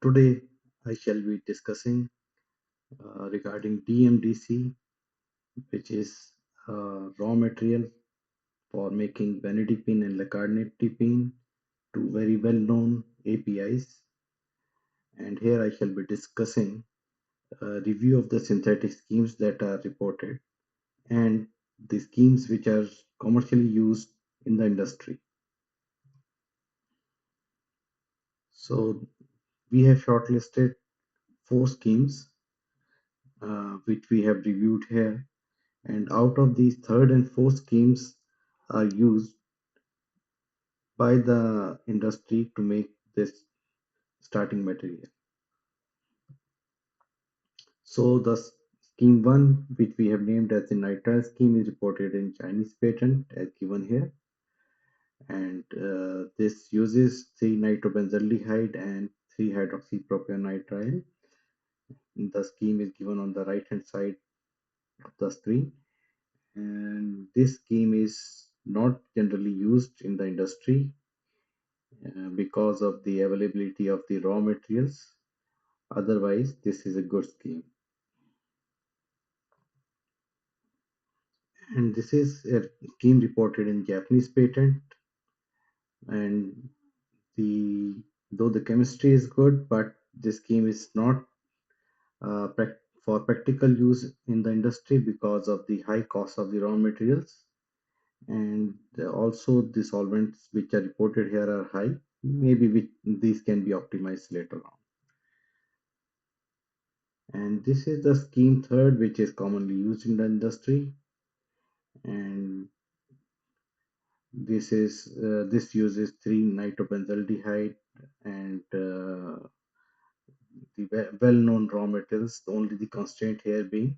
Today, I shall be discussing regarding DMDC, which is raw material for making Benidipine and Lercanidipine, two very well-known APIs. And here I shall be discussing a review of the synthetic schemes that are reported and the schemes which are commercially used in the industry. So we have shortlisted four schemes which we have reviewed here. And out of these, third and fourth schemes are used by the industry to make this starting material. So the scheme 1, which we have named as the nitrile scheme, is reported in Chinese patent as given here. And this uses 3-nitrobenzaldehyde and 3-hydroxypropionitrile. The scheme is given on the right hand side of the screen. And this scheme is not generally used in the industry because of the availability of the raw materials. Otherwise, this is a good scheme. And this is a scheme reported in Japanese patent. And the though the chemistry is good, but this scheme is not uh, for practical use in the industry because of the high cost of the raw materials. And also the solvents which are reported here are high. Maybe these can be optimized later on. And this is the scheme third, which is commonly used in the industry. And this uses 3-nitrobenzaldehyde and the well-known raw materials. Only the constraint here being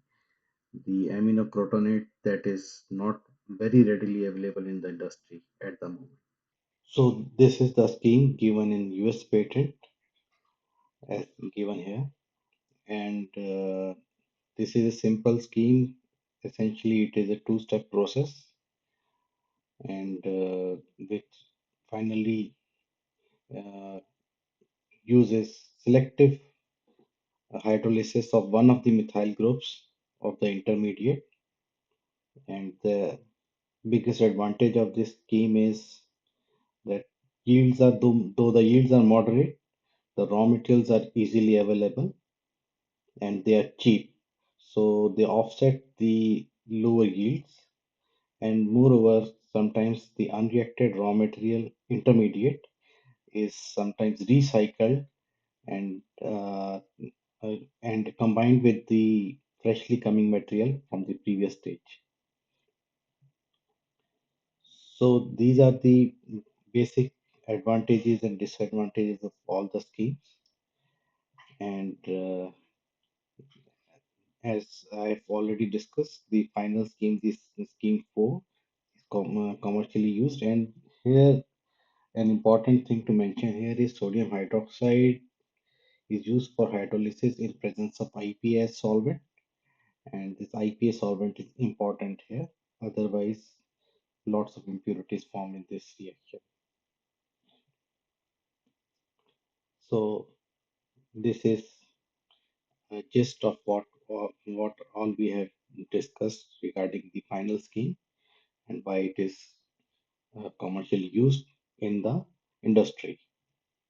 the aminocrotonate that is not very readily available in the industry at the moment. So this is the scheme given in US patent as given here, and this is a simple scheme. Essentially, it is a two-step process, and which finally uh, uses selective hydrolysis of one of the methyl groups of the intermediate. And the biggest advantage of this scheme is that though the yields are moderate, the raw materials are easily available and they are cheap. So they offset the lower yields, and moreover, sometimes the unreacted raw material intermediate is sometimes recycled and and combined with the freshly coming material from the previous stage. So these are the basic advantages and disadvantages of all the schemes. And as I've already discussed, the final scheme, this scheme 4, is commercially used. And here, an important thing to mention here is sodium hydroxide is used for hydrolysis in presence of IPS solvent, and this IPS solvent is important here. Otherwise, lots of impurities form in this reaction. So this is a gist of what all we have discussed regarding the final scheme and why it is commercially used in the industry.